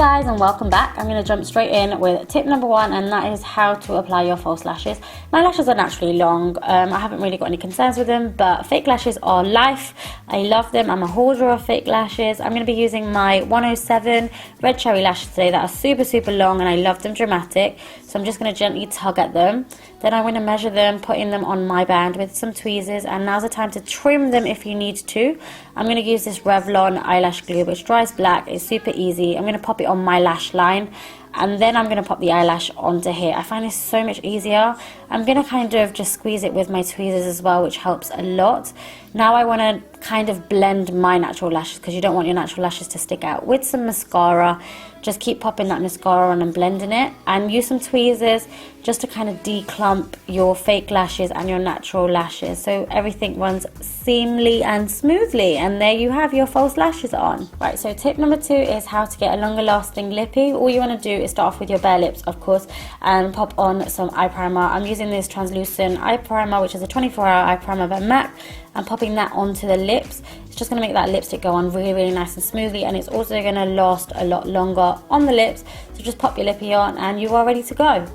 guys, and welcome back. I'm going to jump straight in with tip number 1, and that is how to apply your false lashes. My lashes are naturally long. I haven't really got any concerns with them, but fake lashes are life. I love them. I'm a hoarder of fake lashes. I'm going to be using my 107 red cherry lashes today that are super long, and I love them dramatic. So I'm just going to gently tug at them. Then I'm going to measure them, putting them on my band with some tweezers, and now's the time to trim them if you need to. I'm going to use this Revlon eyelash glue, which dries black. It's super easy. I'm going to pop it on my lash line, and then I'm going to pop the eyelash onto here. I find this so much easier. I'm going to kind of just squeeze it with my tweezers as well, which helps a lot. Now I want to kind of blend my natural lashes, because you don't want your natural lashes to stick out. With some mascara, just keep popping that mascara on and blending it, and use some tweezers just to kind of declump your fake lashes and your natural lashes, so everything runs seamlessly and smoothly, and there you have your false lashes on. Right, so tip number 2 is how to get a longer lasting lippie. All you want to do is start off with your bare lips, of course, and pop on some eye primer. I'm using this translucent eye primer, which is a 24-hour eye primer by MAC. I'm popping that onto the lips. It's just going to make that lipstick go on really nice and smoothly, and it's also going to last a lot longer on the lips. So just pop your lippie on and you are ready to go.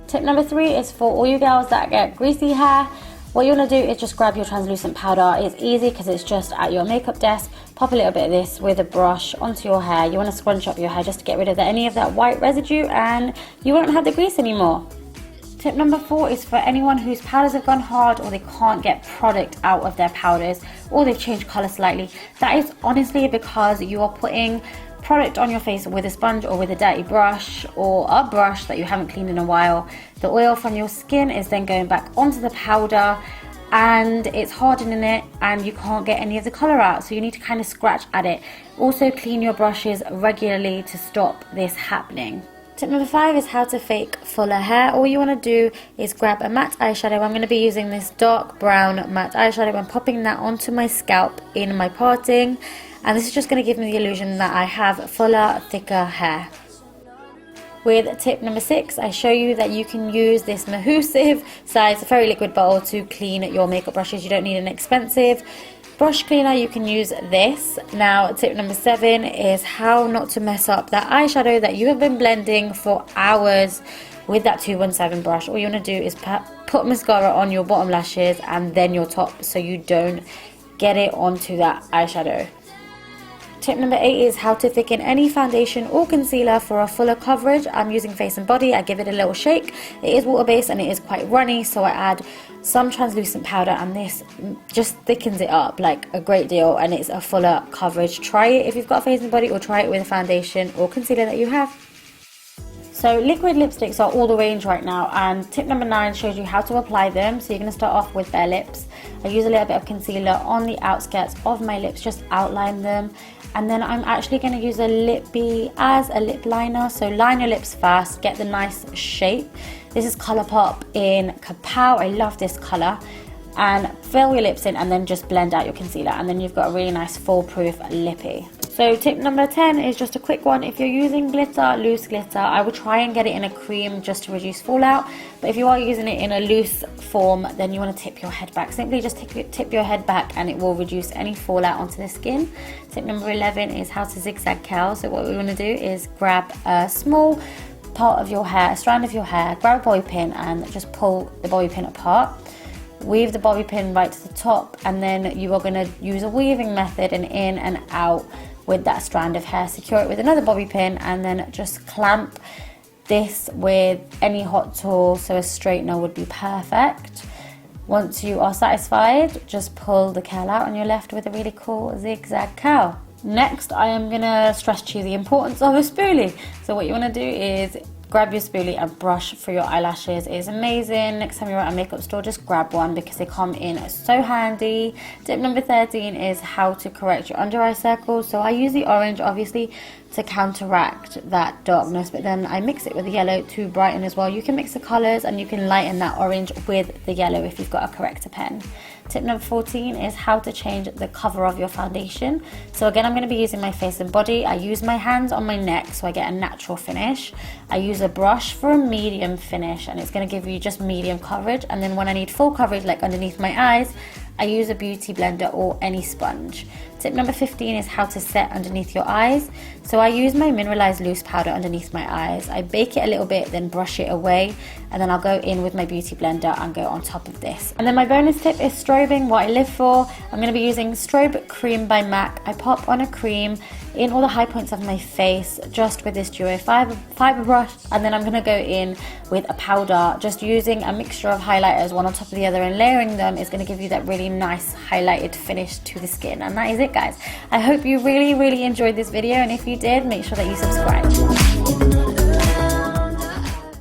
Tip number 3 is for all you girls that get greasy hair. What you want to do is just grab your translucent powder. It's easy because it's just at your makeup desk. Pop a little bit of this with a brush onto your hair. You want to scrunch up your hair just to get rid of any of that white residue, and you won't have the grease anymore. Tip number 4 is for anyone whose powders have gone hard, or they can't get product out of their powders, or they've changed colour slightly. That is honestly because you are putting product on your face with a sponge or with a dirty brush, or a brush that you haven't cleaned in a while. The oil from your skin is then going back onto the powder, and it's hardening it, and you can't get any of the colour out, so you need to kind of scratch at it. Also clean your brushes regularly to stop this happening. Tip number 5 is how to fake fuller hair. All you want to do is grab a matte eyeshadow. I'm going to be using this dark brown matte eyeshadow and popping that onto my scalp in my parting, and this is just going to give me the illusion that I have fuller, thicker hair. With tip number 6, I show you that you can use this Adhesive size fairy liquid bottle to clean your makeup brushes. You don't need an expensive brush cleaner, you can use this. Now tip number 7 is how not to mess up that eyeshadow that you have been blending for hours with that 217 brush. All you want to do is put mascara on your bottom lashes and then your top, so you don't get it onto that eyeshadow. Tip number 8 is how to thicken any foundation or concealer for a fuller coverage. I'm using Face and Body. I give it a little shake. It is water based and it is quite runny, so I add some translucent powder, and this just thickens it up like a great deal, and it's a fuller coverage. Try it if you've got a Face and Body, or try it with a foundation or concealer that you have. So liquid lipsticks are all the range right now, and tip number 9 shows you how to apply them. So you're going to start off with bare lips. I use a little bit of concealer on the outskirts of my lips, just outline them, and then I'm actually going to use a LIPPIE as a lip liner. So line your lips first, get the nice shape. This is Colourpop in Kapow. I love this colour. And fill your lips in, and then just blend out your concealer, and then you've got a really nice foolproof lippie. So tip number 10 is just a quick one. If you're using glitter, loose glitter, I would try and get it in a cream just to reduce fallout. But if you are using it in a loose form, then you want to tip your head back. Simply just tip your head back, and it will reduce any fallout onto the skin. Tip number 11 is how to zigzag curl. So what we want to do is grab a small part of your hair, a strand of your hair, grab a bobby pin and just pull the bobby pin apart. Weave the bobby pin right to the top, and then you are going to use a weaving method and in and out with that strand of hair. Secure it with another bobby pin, and then just clamp this with any hot tool, so a straightener would be perfect. Once you are satisfied, just pull the curl out and you're left with a really cool zigzag curl. Next, I am going to stress to you the importance of a spoolie. So what you want to do is grab your spoolie and brush for your eyelashes. It's amazing. Next time you're at a makeup store, just grab one because they come in so handy. Tip number 13 is how to correct your under eye circles. So I use the orange obviously to counteract that darkness, but then I mix it with the yellow to brighten as well. You can mix the colours and you can lighten that orange with the yellow if you've got a corrector pen. Tip number 14 is how to change the cover of your foundation. So again, I'm going to be using my Face and Body. I use my hands on my neck so I get a natural finish. I use a brush for a medium finish, and it's going to give you just medium coverage. And then when I need full coverage, like underneath my eyes, I use a beauty blender or any sponge. Tip number 15 is how to set underneath your eyes. So I use my mineralized loose powder underneath my eyes. I bake it a little bit, then brush it away, and then I'll go in with my beauty blender and go on top of this. And then my bonus tip is strobing, what I live for. I'm going to be using Strobe Cream by MAC. I pop on a cream in all the high points of my face just with this duo fiber brush, and then I'm going to go in with a powder, just using a mixture of highlighters one on top of the other and layering them is going to give you that really nice highlighted finish to the skin. And that is it, guys. I hope you really enjoyed this video, and if you did, make sure that you subscribe.